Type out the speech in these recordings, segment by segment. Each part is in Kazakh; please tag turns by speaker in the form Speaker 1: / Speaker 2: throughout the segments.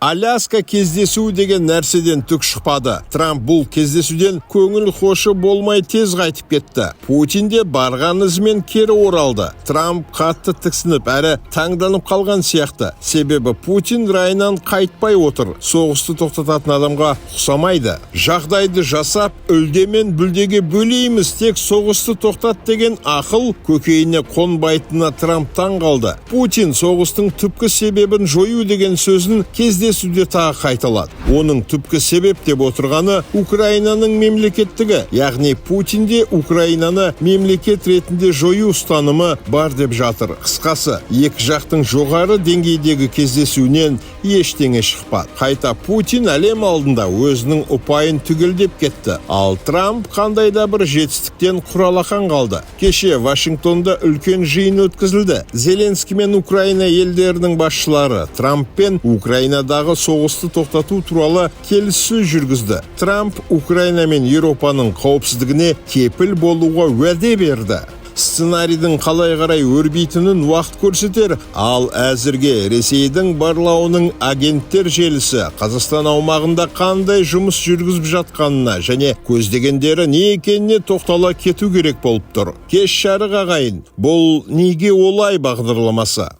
Speaker 1: Аляска кездесу деген нәрседен түк шықпады. Трамп бұл кездесуден көңіл хошы болмай тез қайтып кетті. Путин де барған ізімен кері оралды. Трамп қатты тіксініп әрі таңданып қалған сияқты. Себебі Путин райынан қайтпай отыр. Соғысты тоқтататын адамға ұқсамайды. Жағдайды жасап, үлдемен бүлдеге бөлейміз, тек соғысты тоқтат деген ақыл көкейіне қонбайтынына Трамп таң қалды. Путин соғыстың түпкі себебін жою деген сөзін кездесуде тағы қайталады. Оның түпкі себеп деп отырғаны Украинаның мемлекеттігі, яғни Путинде Украинаны мемлекет ретінде жою ұстанымы бар деп жатыр. Қысқасы, екі жақтың жоғары деңгейдегі кездесуінен ештеңе шықпады. Қайта Путин әлем алдында өзінің ұпайын түгелдеп кетті. Ал Трамп қандай да бір жетістіктен құралақан қалды. Кеше Вашингтонда үлкен жиын өткізілді. Зеленский мен Украина елдерінің басшылары Трамп пен Украинадағы соғысты тоқтату туралы келіссөз жүргізді. Трамп Украина мен Еуропаның қауіпсіздігіне кепіл болуға уәде берді. Сценарийдің қалай қарай өрбитінін уақыт көрсетер, ал әзірге Ресейдің барлауының агенттер желісі Қазақстан аумағында қандай жұмыс жүргізіп жатқанына және көздегендері не екеніне тоқтала кету керек болып тұр. Кеш жарық ағайын, бұл неге олай бағдарламасы.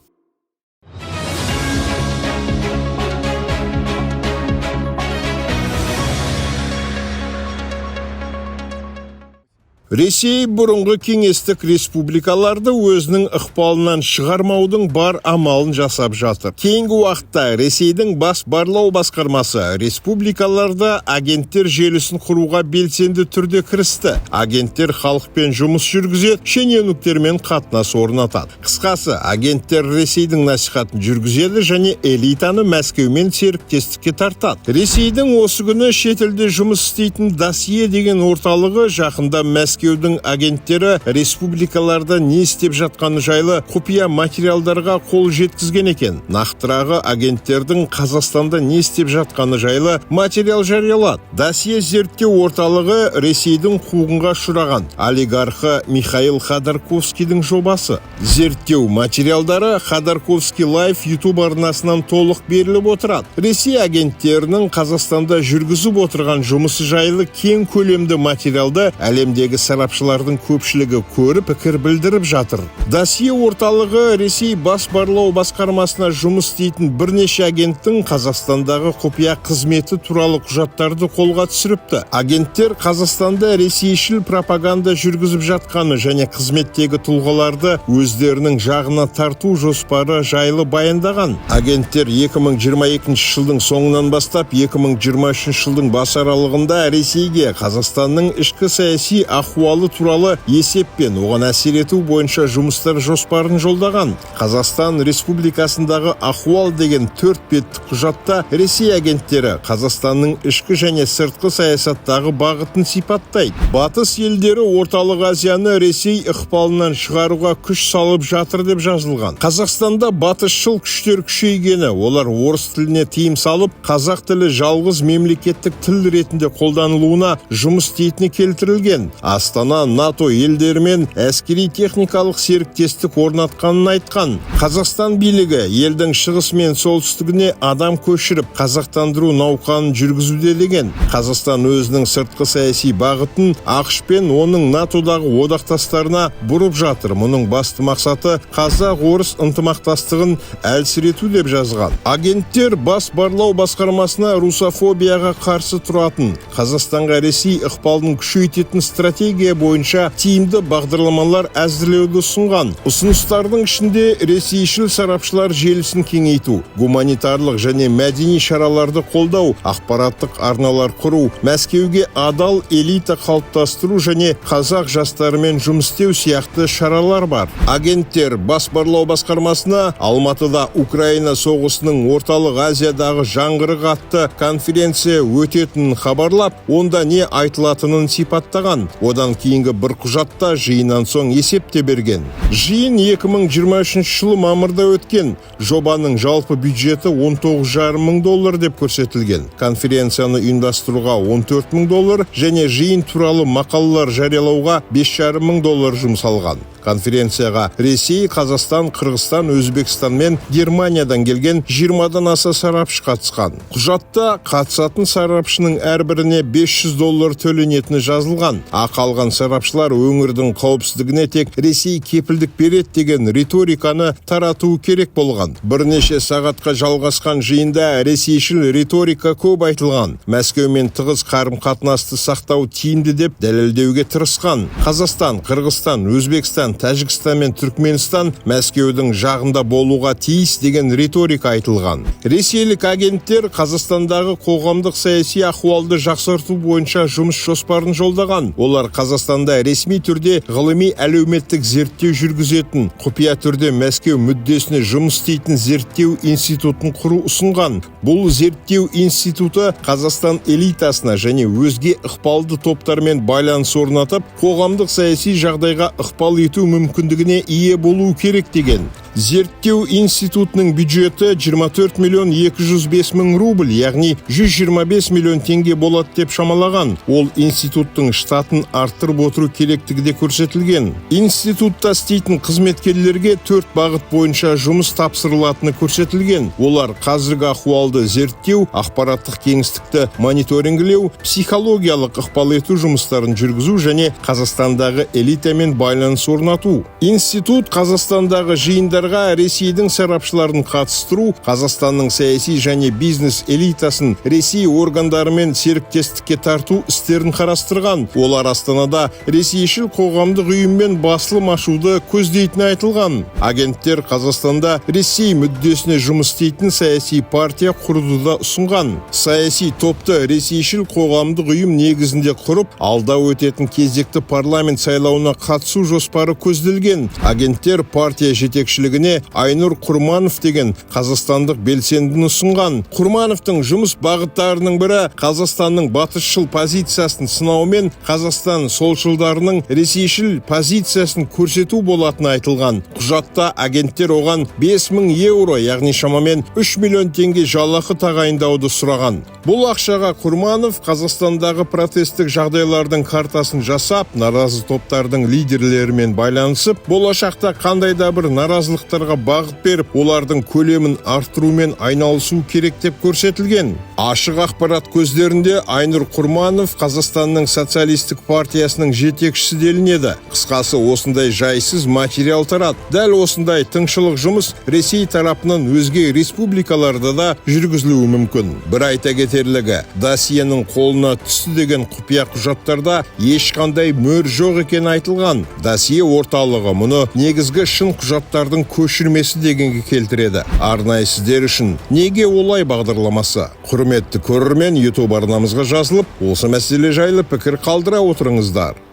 Speaker 1: Ресей бұрынғы кеңестік республикаларды өзінің ықпалынан шығармаудың бар амалын жасап жатыр. Кейінгі уақытта Ресейдің бас барлау басқармасы республикаларда агенттер желісін құруға белсенді түрде кірісті. Агенттер халықпен жұмыс жүргізеді, шенеуніктермен қатынас орнатады. Қысқасы, агенттер Ресейдің насихатын жүргізеді және элитаны Мәскеумен серіктестікке тартады. Ресейдің осы күні шетелде жұмыс істейтін досье деген орталығы жақында Мәскеудің агенттері республикаларда не істеп жатқаны жайлы құпия материалдарға қол жеткізген екен. Нақтырағы агенттердің Қазақстанда не істеп жатқаны жайлы материал жариялады. Досье зерттеу орталығы Ресейдің қуғынға ұшыраған олигархы Михаил Ходорковскийдің жобасы. Зерттеу материалдары Ходорковский Live YouTube арнасынан толық беріліп отырады. Ресей агенттерінің Қазақстанда жүргізіп отырған жұмысы жайлы кең көлемді материалды әлемдегі сарапшылардың көпшілігі көріп пікір білдіріп жатыр. Досье орталығы Ресей бас барлау басқармасына жұмыс істейтін бірнеше агенттің Қазақстандағы құпия қызметі туралы құжаттарды қолға түсіріпті. Агенттер Қазақстанда ресейшіл пропаганда жүргізіп жатқаны және қызметтегі тұлғаларды өздерінің жағына тарту жоспары жайлы баяндаған. Агенттер 2022 жылдың соңынан бастап 2023 жылдың бас аралығында Ресейге Қазақстанның ішкі саяси ахуалы туралы есеп пен оған әсер ету бойынша жұмыстар жоспарын жолдаған. Қазақстан Республикасындағы ахуал деген 4 беттік құжатта Ресей агенттері Қазақстанның ішкі және сыртқы саясаттағы бағытын сипаттайды. Батыс елдері орталық Азияны Ресей ықпалынан шығаруға күш салып жатыр деп жазылған. Қазақстанда батысшыл күштер күшейгені, олар орыс тіліне тыйым салып, қазақ тілі жалғыз мемлекеттік тіл ретінде қолданылуына жұмыс істейтіні келтірілген. Астана НАТО елдерімен әскери техникалық серіктестік орнатқанын айтқан. Қазақстан билігі елдің шығыс мен солтүстігіне адам көшіріп, қазақтандыру науқанын жүргізуде деген. Қазақстан өзінің сыртқы саяси бағытын ақш пен оның НАТОдағы одақтастарына бұрып жатыр. Мұның басты мақсаты қазақ-орыс ынтымақтастығын әлсірету деп жазған. Агенттер бас барлау басқармасына русофобияға қарсы тұратын, Қазақстанға Ресей ықпалын күшейтетін стратегия бойынша тиімді бағдарламалар әзірлеуді ұсынған. Ұсыныстардың ішінде ресейшіл сарапшылар желісін кеңейту, гуманитарлық және мәдени шараларды қолдау, ақпараттық арналар құру, Мәскеуге адал элита қалыптастыру және қазақ жастарымен жұмыс істеу сияқты шаралар бар. Агенттер бас барлау басқармасына Алматыда Украина соғысының орталық Азиядағы жаңғырық атты конференция өтетінін хабарлап, онда не айтылатынын сипаттаған. Одан андан кейінгі бір құжатта жиыннан соң есепте берген. Жиын 2023 жылы мамырда өткен. Жобаның жалпы бюджеті $19,5 мың деп көрсетілген. Конференцияны ұйымдастыруға $14 мың және жиын туралы мақалалар жариялауға $5,5 мың жұмсалған. Конференцияға Ресей, Қазақстан, Қырғызстан, Өзбекстан мен Германиядан келген 20-дан аса сарапшы қатысқан. Құжатта қатысатын сарапшының әрбіріне $500 төленетіні жазылған. Қалған сарапшылар өңірдің қауіпсіздігіне тек Ресей кепілдік береді деген риториканы таратуы керек болған. Бірнеше сағатқа жалғасқан жиында ресейшіл риторика көп айтылған. Мәскеумен тығыз қарым-қатынасты сақтау тиімді деп дәлелдеуге тырысқан. Қазақстан, Қырғызстан, Өзбекстан, Тәжікстан мен Түркменстан Мәскеудің жағында болуға тиіс деген риторика айтылған. Ресейлік агенттер Қазақстандағы қоғамдық саяси ахуалды жақсарту бойынша жұмыс жоспарын жолдаған. Олар Қазақстанда ресми түрде ғылыми әлеуметтік зерттеу жүргізетін, құпия түрде Мәскеу мүддесіне жұмыс істейтін зерттеу институтын құру ұсынған. Бұл зерттеу институты Қазақстан элитасына және өзге ықпалды топтармен байланыс орнатып, қоғамдық саяси жағдайға ықпал ету мүмкіндігіне ие болу керек деген. Зерттеу институтының бюджеті 24,205 мың рубль, яғни 125 миллион теңге болады деп шамалаған. Ол институттың штатын арттырып отыру керектігі де көрсетілген. Институтта істейтін қызметкерлерге 4 бағыт бойынша жұмыс тапсырылатыны көрсетілген. Олар қазіргі ахуалды зерттеу, ақпараттық кеңістікті мониторингілеу, психологиялық ықпал ету жұмыстарын жүргізу және Қазақстандағы элитамен байланыс орнату. Институт Қазақстандағы жиындар Ресейдің сарапшыларын қатыстыру, Қазақстанның саяси және бизнес элитасын Ресей органдарымен серіктестікке тарту істерін қарастырған. Олар Астанада ресейшіл қоғамдық ұйыммен басылым ашуды көздейтіні айтылған. Агенттер Қазақстанда Ресей мүддесіне жұмыс істейтін саяси партия құруды да ұсынған. Саяси топты ресейшіл қоғамдық ұйым негізінде құрып, алда өтетін кезекті парламент сайлауына қатысу жоспары көзделген. Агенттер партия жетекшілігі Айнұр Құрманов деген қазақстандық белсендіні ұсынған. Құрмановтың жұмыс бағыттарының бірі Қазақстанның батысшыл позициясын сынаумен Қазақстан солшылдарының ресейшіл позициясын көрсету болатыны айтылған. Құжатта агенттер оған 5.000 евро, яғни шамамен 3 миллион теңге жалақы тағайындауды сұраған. Бұл ақшаға Құрманов Қазақстандағы протесттік жағдайлардың картасын жасап, наразы топтардың лидерлерімен байланысып, болашақта қандай да бір наразылықтарға бағыт беріп, олардың көлемін арттырумен айналысу керек деп көрсетілген. Ашық ақпарат көздерінде Айнұр Құрманов Қазақстанның социалистік партиясының жетекшісі делінеді. Қысқасы, осындай жайсыз материал тарат. Дәл осындай тыңшылық жұмыс Ресей тарапынан өзге республикаларда да жүргізілуі мүмкін. Бір айта кетерлігі, досьенің қолына түсті деген құпия құжаттарда ешқандай мөр жоқ екен айтылған. Досье орталығы мұны негізгі шын құжаттардың көшірмесі дегенге келтіреді. Арнайы сіздер үшін неге олай бағдарламасы? Құрметті көрермен, YouTube арнамызға жазылып, осы мәселе жайлы пікір қалдыра отырыңыздар.